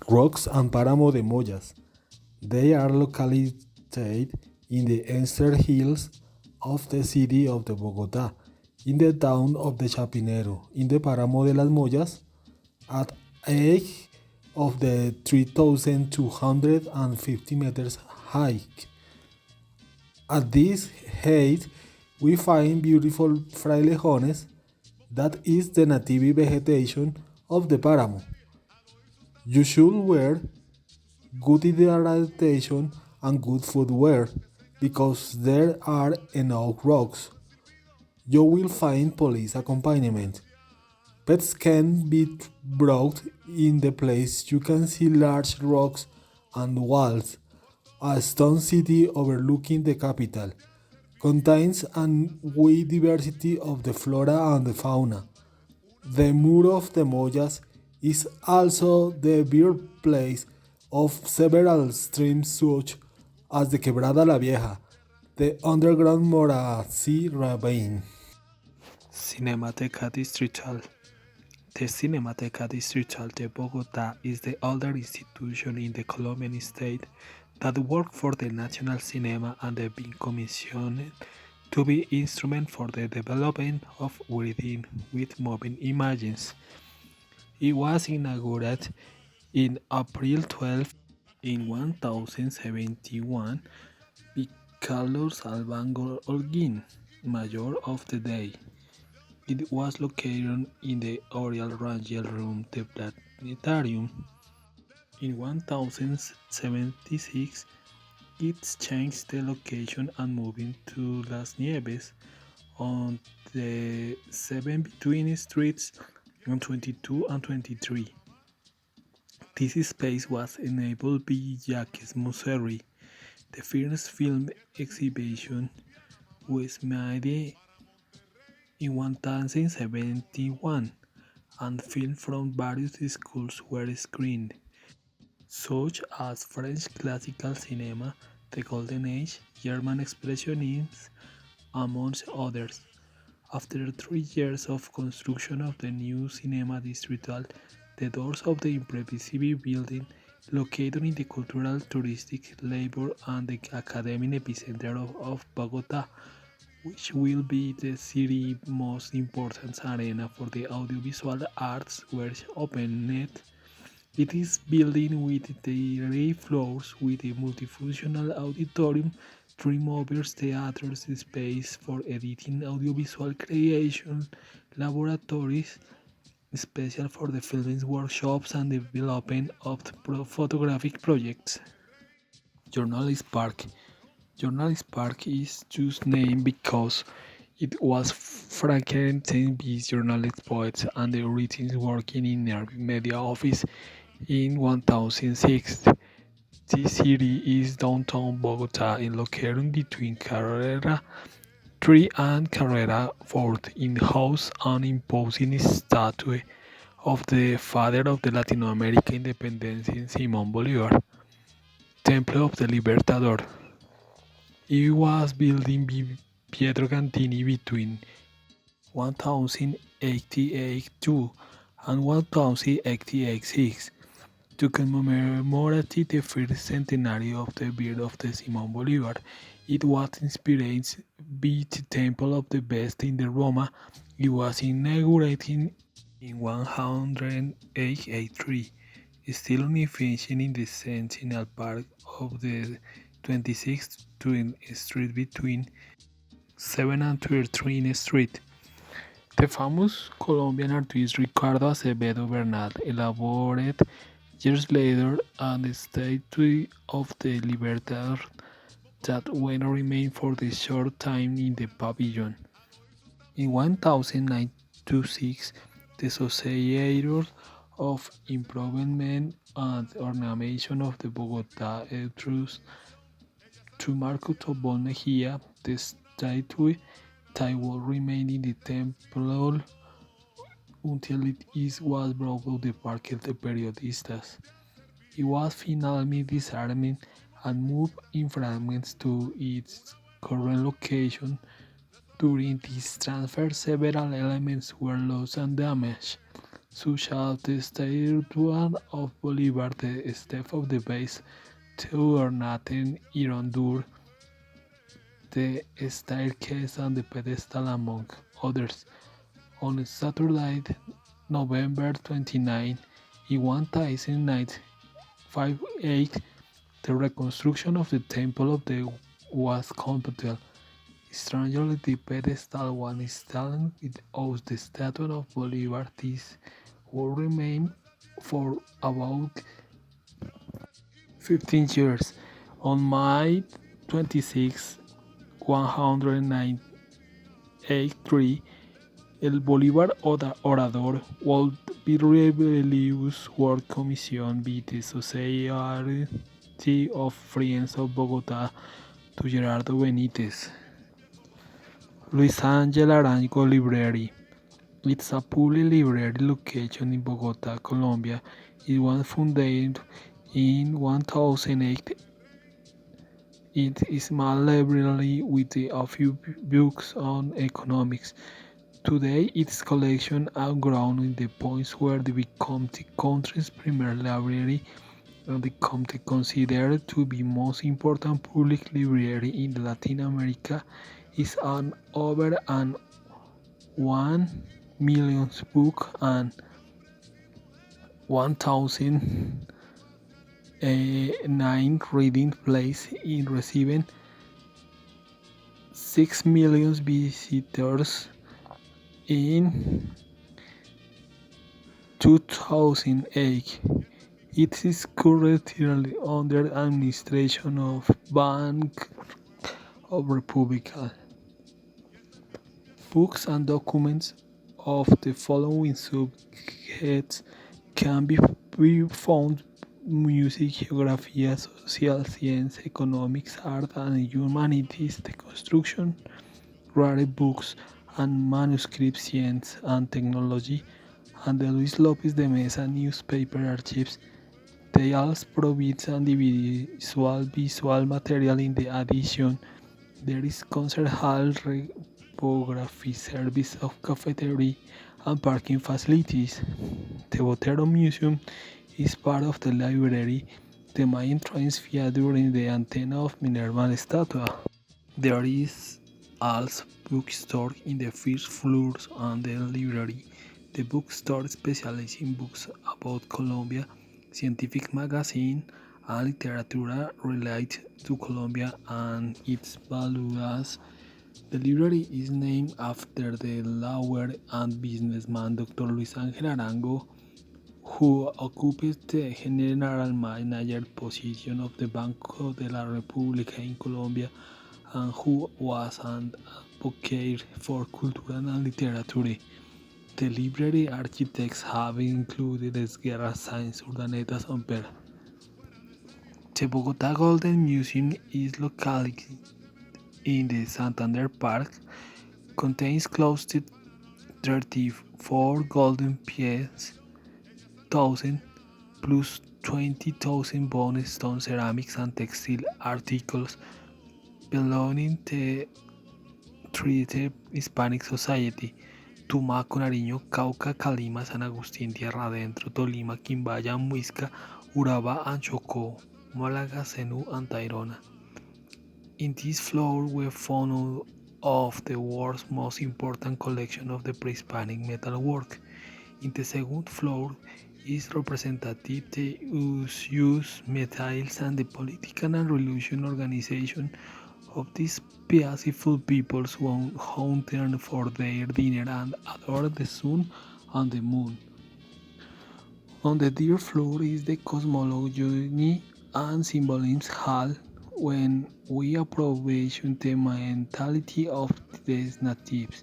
Rocks and Páramo de Moyas. They are located in the eastern hills of the city of the Bogotá, in the town of the Chapinero, in the Páramo de las Moyas, at height of the 3,250 meters height. At this height, we find beautiful frailejones, that is the native vegetation of the Páramo. You should wear good hydratation and good footwear because there are enough rocks. You will find police accompaniment. Pets can be brought in the place. You can see large rocks and walls. A stone city overlooking the capital contains an wide diversity of the flora and the fauna. The Muro of the Moyas is also the birthplace of several streams such as the Quebrada La Vieja, the underground Morazi ravine. Cinemateca Distrital. The Cinemateca Distrital de Bogotá is the older institution in the Colombian state that worked for the national cinema and the been commissioned to be instrument for the development of within with moving images. It was inaugurated in April 12 in 1071 by Carlos Alvango Holguín, Mayor of the Day. It was located in the Oriel Rangel Room the Planetarium. In 1076, it changed the location and moved to Las Nieves on the 7 between streets on 22 and 23. This space was enabled by Jacques Musserry. The first film exhibition was made in 1071, and films from various schools were screened, such as French classical cinema, the Golden Age, German Expressionism, amongst others. After 3 years of construction of the new Cinema Distrital, the doors of the impressive building, located in the cultural, touristic, labor, and the academic epicenter of Bogota, which will be the city's most important arena for the audiovisual arts, were opened. It is built with 3 floors with a multifunctional auditorium, 3 movers theaters, space for editing, audiovisual creation, laboratories, special for the filming workshops and development of photographic projects. Journalist Park. Journalist Park is just named because it was Frankenstein by journalist poets and the writings working in Nerve Media office in 1006. This city is downtown Bogota and located between Carrera 3 and Carrera 4 in house an imposing statue of the father of the Latin American independence, Simón Bolívar, Temple of the Libertador. It was built by Pietro Cantini between 1088-2 and 1086 to commemorate the first centenary of the birth of the Simón Bolívar. It was inspired by the Temple of the Best in the Roma. It was inaugurated in 183, still unfinished in the Centennial Park of the 26th Street between 7 and 13th Street. The famous Colombian artist Ricardo Acevedo Bernal elaborated years later an statue of the Libertador that went remained for the short time in the pavilion. In 1926, the Society of Improvement and Ornamentation of the Bogota entrusted to Marco Tobón Mejía the statue that will remain in the temple until it was brought to the Parque de Periodistas. It was finally disarmed and moved in fragments to its current location. During this transfer, several elements were lost and damaged. such as the statue of Bolivar, the step of the base to ornate Irondur, the staircase and the pedestal, among others. On Saturday, November 29, in 1958, the reconstruction of the Temple of the was completed. Strangely, the pedestal was installed without the statue of Bolivar. This will remain for about 15 years. On May 26, 193, El Bolívar Orador will be Rebellious World Commission by the Society of Friends of Bogotá to Gerardo Benítez. Luis Ángel Arango Library. It's a public library located in Bogotá, Colombia. It was founded in 1008. It is a small library with a few books on economics. Today, its collection has grown to the point where it became the country's premier library and become considered to be most important public library in Latin America. Is an over an 1 million book and 1,009 reading place in receiving 6 million visitors in 2008. It is currently under administration of Bank of Republic. Books and documents of the following subjects can be found: music, geography, social science, economics, art and humanities, the construction, rare books and manuscripts, science and technology, and the Luis Lopez de Mesa newspaper archives. They also provide individual visual material in the addition. There is concert hall, reprography service of cafeteria and parking facilities. The Botero Museum is part of the library. The main entrance fee during the antenna of Minerva statue. There is also bookstore in the first floors and the library. The bookstore specializes in books about Colombia, scientific magazine, and literature related to Colombia and its values. The library is named after the lawyer and businessman Dr. Luis Ángel Arango, who occupied the general manager position of the Banco de la República in Colombia and who was an advocate for culture and literature. The library architects have included Esguerra, Sáenz, Urdaneta, Samper. The Bogota Golden Museum is located in the Santander Park, contains close to 34 golden pieces, 1,000 plus 20,000 bone stone ceramics and textile articles belonging to the Hispanic Society: Tumaco, Nariño, Cauca, Calima, San Agustín, Tierra Adentro, Tolima, Quimbaya, Muisca, Urabá and Chocó, Málaga, Zenú and Tayrona. In this floor we found of the world's most important collection of the pre-Hispanic metalwork. In the second floor is representative the used metals and the political and religious organization of these peaceful peoples who hunted for their dinner and adored the sun and the moon. On the third floor is the Cosmology and Symbolism Hall, when we approach the mentality of the natives.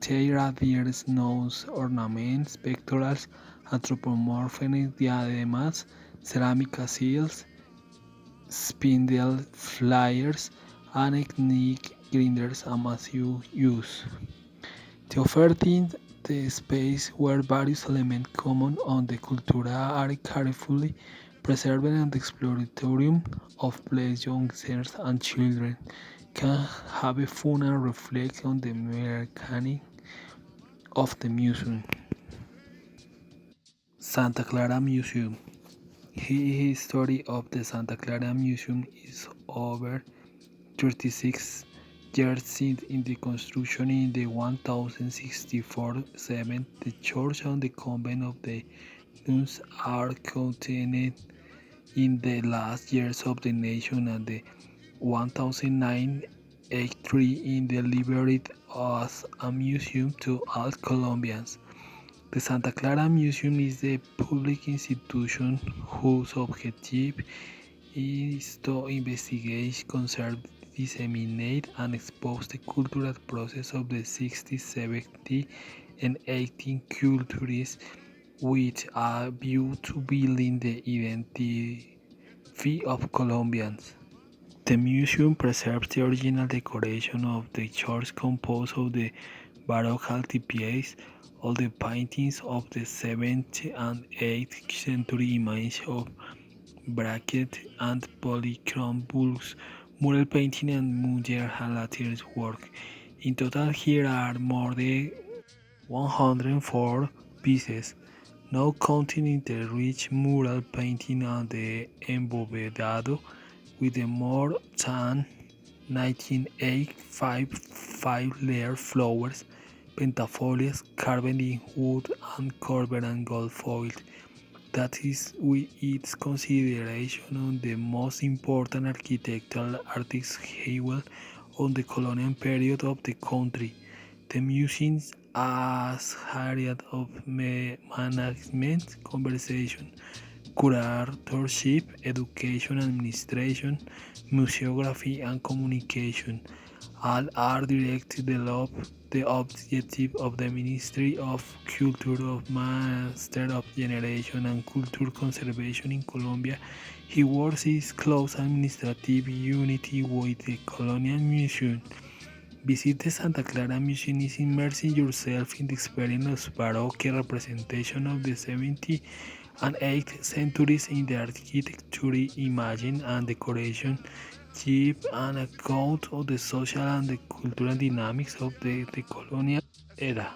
Their adheres, nose ornaments, pectorals, anthropomorphic diademas, ceramic seals, spindle flyers, and ethnic grinders are massive use. The offering the space where various elements common on the cultura are carefully preserved and the exploratorium of place young girls and children can have a fun and reflect on the mechanic of the museum. Santa Clara Museum. The history of the Santa Clara Museum is over 36 years since in the construction in the 1064-7. The church and the convent of the nuns are contained in the last years of the nation and the 1983 in delivered as a museum to all Colombians. The Santa Clara Museum is a public institution whose objective is to investigate, conserve, disseminate, and expose the cultural process of the 60s, 70s, and 80s cultures with a view to building the identity of Colombians. The museum preserves the original decoration of the church composed of the Baroque altarpiece, all the paintings of the 7th and 8th century images of bracket and polychrome books, mural painting and Mujer lattice work. In total here are more than 104 pieces, now counting the rich mural painting and the embovedado with the more than 1985 five-layer flowers, pentafolias carved in wood and covered in gold foil. That is with its consideration on the most important architectural artists Hewell on the colonial period of the country. The museum has area of management, conversation, curatorship, education, administration, museography, and communication. All are directed to develop the objective of the Ministry of Culture of Master of Generation and Culture Conservation in Colombia. He works in close administrative unity with the Colonial Museum. Visit the Santa Clara Museum is immersing yourself in the experience of Baroque representation of the 17th and 8th centuries in the architecture, imaging, and decoration, give an account of the social and the cultural dynamics of the colonial era.